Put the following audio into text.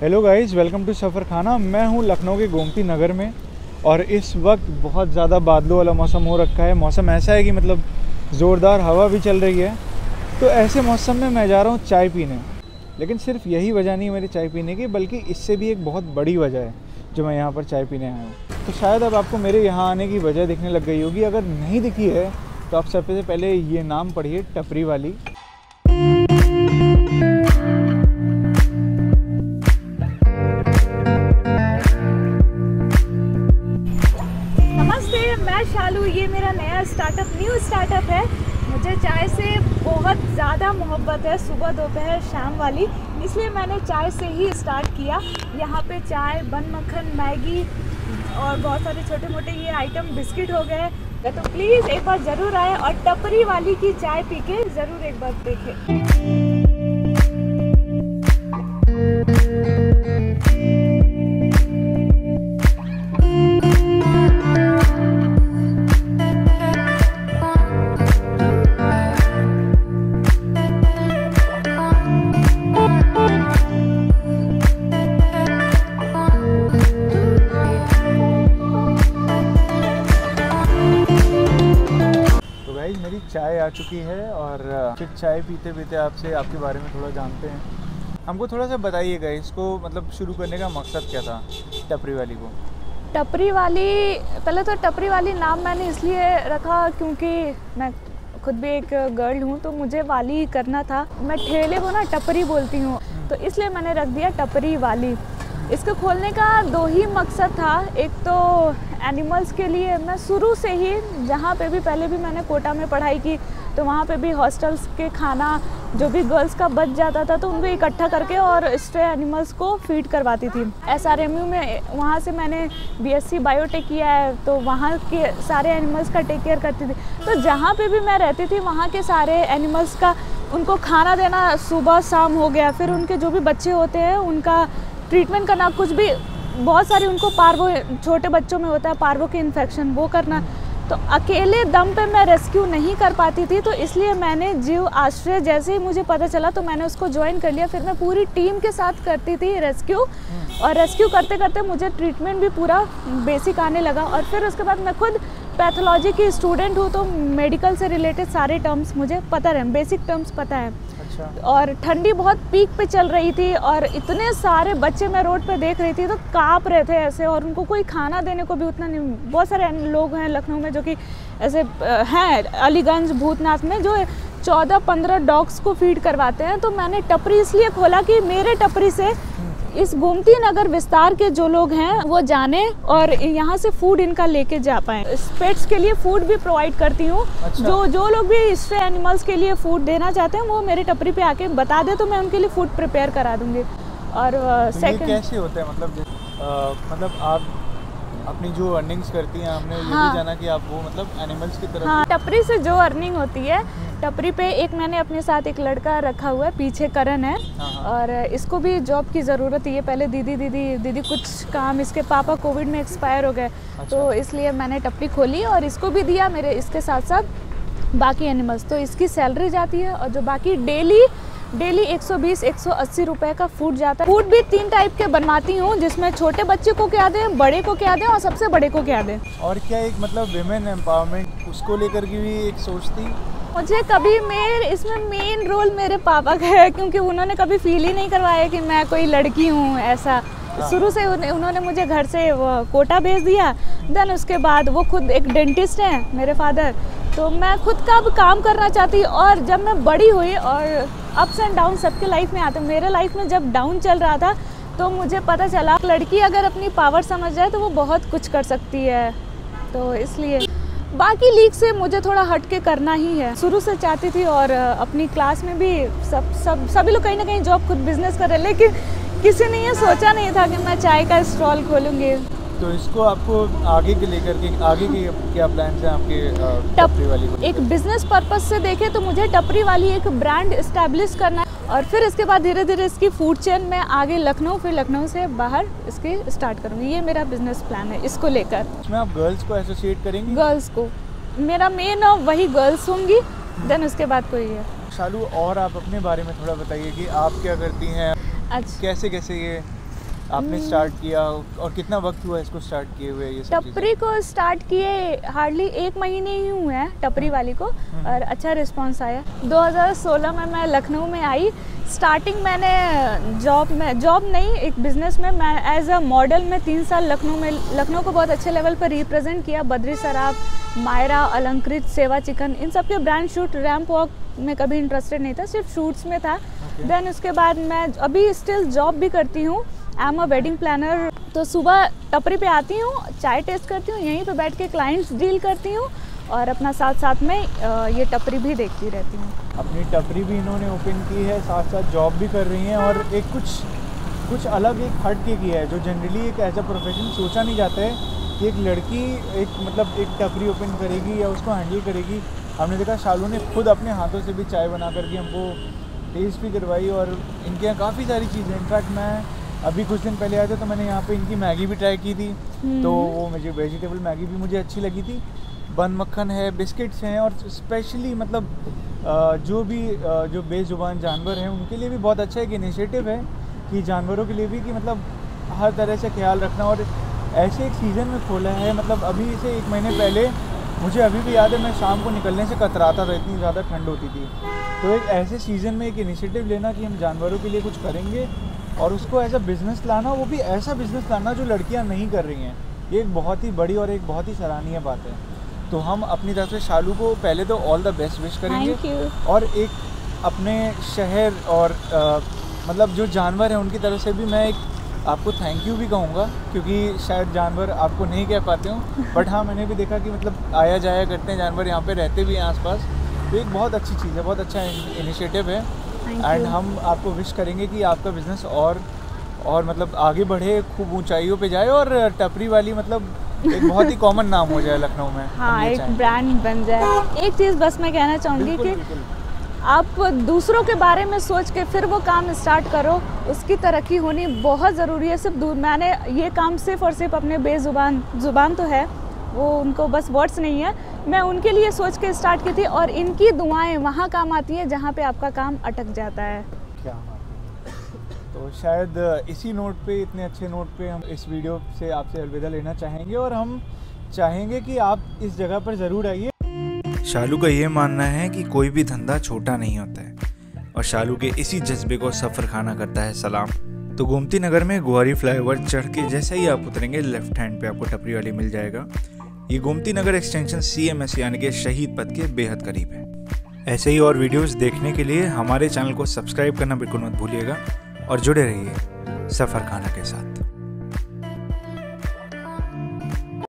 Hello guys, welcome to Safar Khana. मैं हूं लखनऊ के गोमती नगर में और इस वक्त बहुत ज़्यादा बादलों वाला मौसम हो रखा है। मौसम ऐसा है कि मतलब ज़ोरदार हवा भी चल रही है। तो ऐसे मौसम में मैं जा रहा हूं चाय पीने। लेकिन सिर्फ यही वजह नहीं है मेरी चाय पीने की, बल्कि इससे भी एक बहुत बड़ी वजह है जो मैं यहाँ पर चाय पीने आया हूँ। तो शायद अब आपको मेरे यहाँ आने की वजह दिखने लग गई होगी। अगर नहीं दिखी है तो आप सबसे पहले ये नाम पढ़िए, टपरी वाली। मैं शालू, ये मेरा नया न्यू स्टार्टअप है। मुझे चाय से बहुत ज़्यादा मोहब्बत है, सुबह दोपहर शाम वाली, इसलिए मैंने चाय से ही स्टार्ट किया। यहाँ पे चाय, बन मक्खन, मैगी और बहुत सारे छोटे मोटे ये आइटम, बिस्किट हो गए। तो प्लीज़ एक बार ज़रूर आए और टपरी वाली की चाय पी के ज़रूर एक बार देखें। मेरी चाय आ चुकी है और फिर चाय पीते पीते आपसे आपके बारे में थोड़ा जानते हैं। हमको थोड़ा सा बताइएगा, इसको मतलब शुरू करने का मकसद क्या था टपरी वाली को? टपरी वाली, पहले तो टपरी वाली नाम मैंने इसलिए रखा क्योंकि मैं खुद भी एक गर्ल हूँ, तो मुझे वाली करना था। मैं ठेले को ना टपरी बोलती हूँ, तो इसलिए मैंने रख दिया टपरी वाली। इसको खोलने का दो ही मकसद था। एक तो एनिमल्स के लिए, मैं शुरू से ही जहाँ पे भी, पहले भी मैंने कोटा में पढ़ाई की, तो वहाँ पे भी हॉस्टल्स के खाना जो भी गर्ल्स का बच जाता था तो उनको इकट्ठा करके और स्ट्रे एनिमल्स को फीड करवाती थी। SRMU में, वहाँ से मैंने BSc बायोटेक किया है, तो वहाँ के सारे एनिमल्स का टेक केयर करती थी। तो जहाँ पे भी मैं रहती थी वहाँ के सारे एनिमल्स का उनको खाना देना, सुबह शाम हो गया, फिर उनके जो भी बच्चे होते हैं उनका ट्रीटमेंट करना, कुछ भी बहुत सारे उनको पार्वो, छोटे बच्चों में होता है पार्वो के इन्फेक्शन, वो करना। तो अकेले दम पे मैं रेस्क्यू नहीं कर पाती थी, तो इसलिए मैंने जीव आश्रय जैसे ही मुझे पता चला तो मैंने उसको ज्वाइन कर लिया। फिर मैं पूरी टीम के साथ करती थी रेस्क्यू, और रेस्क्यू करते करते मुझे ट्रीटमेंट भी पूरा बेसिक आने लगा। और फिर उसके बाद मैं खुद पैथोलॉजी की स्टूडेंट हूँ, तो मेडिकल से रिलेटेड सारे टर्म्स मुझे पता है, बेसिक टर्म्स पता है। और ठंडी बहुत पीक पे चल रही थी और इतने सारे बच्चे मैं रोड पे देख रही थी तो काँप रहे थे ऐसे, और उनको कोई खाना देने को भी उतना नहीं। बहुत सारे लोग हैं लखनऊ में जो कि ऐसे हैं, अलीगंज, भूतनाथ में, जो 14-15 डॉग्स को फीड करवाते हैं। तो मैंने टपरी इसलिए खोला कि मेरे टपरी से इस गोमती नगर विस्तार के जो लोग हैं वो जाने और यहाँ से फूड इनका लेके जा पाएँ। पेट्स के लिए फूड भी प्रोवाइड करती हूँ। अच्छा। जो लोग भी स्ट्रे एनिमल्स के लिए फूड देना चाहते हैं वो मेरे टपरी पे आके बता दे, तो मैं उनके लिए फूड प्रिपेयर करा दूँगी। और सेकंड, कैसे होता है मतलब आप अपनी जो अर्निंग्स करती हैं, हमने ये भी जाना कि आप वो मतलब एनिमल्स की तरफ। हाँ, टपरी से जो अर्निंग होती है, टपरी पे एक मैंने अपने साथ एक लड़का रखा हुआ है, पीछे करण है, और इसको भी जॉब की ज़रूरत है। ये पहले दीदी कुछ काम, इसके पापा कोविड में एक्सपायर हो गए। अच्छा। तो इसलिए मैंने टपरी खोली और इसको भी दिया मेरे, इसके साथ साथ बाकी एनिमल्स। तो इसकी सैलरी जाती है और जो बाकी डेली 120-180 रुपए का फूड जाता है। फूड भी 3 टाइप के बनवाती हूँ, जिसमें छोटे बच्चे को क्या दें, बड़े को क्या दें और सबसे बड़े को क्या दें। और क्या एक मतलब विमेन एम्पावरमेंट, उसको लेकर की भी एक सोच थी? मुझे कभी इसमें मेन रोल मेरे पापा का है, क्योंकि उन्होंने कभी फील ही नहीं करवाया कि मैं कोई लड़की हूँ ऐसा। शुरू से उन्होंने मुझे घर से कोटा भेज दिया। देन उसके बाद वो खुद एक डेंटिस्ट हैं मेरे फादर, तो मैं खुद का अब काम करना चाहती। और जब मैं बड़ी हुई और अप्स एंड डाउन सबके लाइफ में आते, मेरे लाइफ में जब डाउन चल रहा था तो मुझे पता चला लड़की अगर अपनी पावर समझ जाए तो वो बहुत कुछ कर सकती है। तो इसलिए बाकी लीग से मुझे थोड़ा हट के करना ही है। शुरू से चाहती थी, और अपनी क्लास में भी सभी लोग कहीं ना कहीं जॉब, खुद बिजनेस कर रहे, लेकिन किसी ने ये सोचा नहीं था कि मैं चाय का स्टॉल खोलूँगी। तो इसको आपको आगे के लेकर के आगे के क्या प्लान है आपके टपरी वाली को? एक बिजनेस पर्पस से देखे तो मुझे टपरी वाली एक ब्रांड इस्टेब्लिश करना है, और फिर इसके बाद धीरे धीरे इसकी फूड चेन में आगे लखनऊ, फिर लखनऊ से बाहर इसकी स्टार्ट करूँगी। ये मेरा बिजनेस प्लान है इसको लेकर। इसमें आप गर्ल्स को एसोसिएट करेंगी? गर्ल्स को, मेरा मेन वही गर्ल्स होंगी, देन उसके बाद कोई है। शालू, और आप अपने बारे में थोड़ा बताइए कि आप क्या करती हैं, कैसे कैसे ये आपने स्टार्ट किया, और कितना वक्त हुआ इसको स्टार्ट किए हुए ये सब टपरी को स्टार्ट किए हार्डली 1 महीने ही हुए हैं टपरी वाली को, और अच्छा रिस्पांस आया। 2016 में मैं लखनऊ में आई। स्टार्टिंग मैंने जॉब नहीं, एक बिजनेस में मैं एज अ मॉडल में 3 साल लखनऊ को बहुत अच्छे लेवल पर रिप्रेजेंट किया। बद्री शराब, मायरा, अलंकृत, सेवा चिकन, इन सब के ब्रांड शूट, रैंप वॉक में कभी इंटरेस्टेड नहीं था, सिर्फ शूट्स में था। देन उसके बाद मैं अभी स्टिल जॉब भी करती हूँ, I am a wedding planner. तो सुबह टपरी पे आती हूँ, चाय टेस्ट करती हूँ, यहीं पे बैठ के क्लाइंट्स डील करती हूँ, और अपना साथ में ये टपरी भी देखती रहती हूँ। अपनी टपरी भी इन्होंने ओपन की है, साथ साथ जॉब भी कर रही हैं, और एक कुछ अलग एक हट के किया है जो जनरली एक एज अ प्रोफेशन सोचा नहीं जाता है कि एक लड़की एक टपरी ओपन करेगी या उसको हैंडल करेगी। हमने देखा शालू ने खुद अपने हाथों से भी चाय बना करके हमको टेस्ट भी करवाई, और इनके यहाँ काफ़ी सारी चीज़ें। इनफैक्ट मैं अभी कुछ दिन पहले आया था तो मैंने यहाँ पे इनकी मैगी भी ट्राई की थी, तो वो मुझे वेजिटेबल मैगी भी मुझे अच्छी लगी थी। बन मक्खन है, बिस्किट्स हैं, और स्पेशली मतलब जो बेजुबान जानवर हैं उनके लिए भी बहुत अच्छा एक इनिशिएटिव है कि जानवरों के लिए भी कि मतलब हर तरह से ख्याल रखना। और ऐसे एक सीज़न में खोला है, मतलब अभी से 1 महीने पहले मुझे अभी भी याद है मैं शाम को निकलने से कतराता था, इतनी ज़्यादा ठंड होती थी। तो एक ऐसे सीज़न में एक इनिशिएटिव लेना कि हम जानवरों के लिए कुछ करेंगे और उसको एज अ बिज़नेस लाना, वो भी ऐसा बिज़नेस लाना जो लड़कियां नहीं कर रही हैं, ये एक बहुत ही बड़ी और एक बहुत ही सराहनीय बात है। तो हम अपनी तरफ से शालू को पहले तो ऑल द बेस्ट विश करेंगे, और एक अपने शहर और मतलब जो जानवर हैं उनकी तरफ से भी मैं एक आपको थैंक यू भी कहूँगा, क्योंकि शायद जानवर आपको नहीं कह पाते हूँ, बट हाँ मैंने भी देखा कि मतलब आया जाया करते हैं जानवर, यहाँ पे रहते भी हैं आसपास। तो एक बहुत अच्छी चीज़ है, बहुत अच्छा इनिशिएटिव है, एंड हम आपको विश करेंगे कि आपका बिज़नेस और मतलब आगे बढ़े, खूब ऊंचाइयों पे जाए, और टपरी वाली मतलब एक बहुत ही कॉमन नाम हो जाए लखनऊ में। हाँ, एक ब्रांड बन जाए। एक चीज़ बस मैं कहना चाहूँगी कि आप दूसरों के बारे में सोच के फिर वो काम स्टार्ट करो, उसकी तरक्की होनी बहुत ज़रूरी है। मैंने ये काम सिर्फ और सिर्फ अपने जुबान तो है, वो उनको बस वर्ड्स नहीं है, मैं उनके लिए सोच के स्टार्ट की थी, और इनकी दुआएं वहाँ काम आती है जहाँ पे आपका काम अटक जाता है। क्या बात है। तो शायद इसी नोट पे, इतने अच्छे नोट पे हम इस वीडियो से आपसे अलविदा लेना चाहेंगे, और हम चाहेंगे कि आप इस जगह पर ज़रूर आइए। शालू का ये मानना है कि कोई भी धंधा छोटा नहीं होता है, और शालू के इसी जज्बे को सफ़र खाना करता है सलाम। तो गोमती नगर में गुआरी फ्लाईओवर चढ़ के जैसे ही आप उतरेंगे, लेफ्ट हैंड पे आपको टपरी वाली मिल जाएगा। ये गोमती नगर एक्सटेंशन CMS यानी कि शहीद पथ के बेहद करीब है। ऐसे ही और वीडियोस देखने के लिए हमारे चैनल को सब्सक्राइब करना बिल्कुल मत भूलिएगा, और जुड़े रहिए सफ़र खाना के साथ।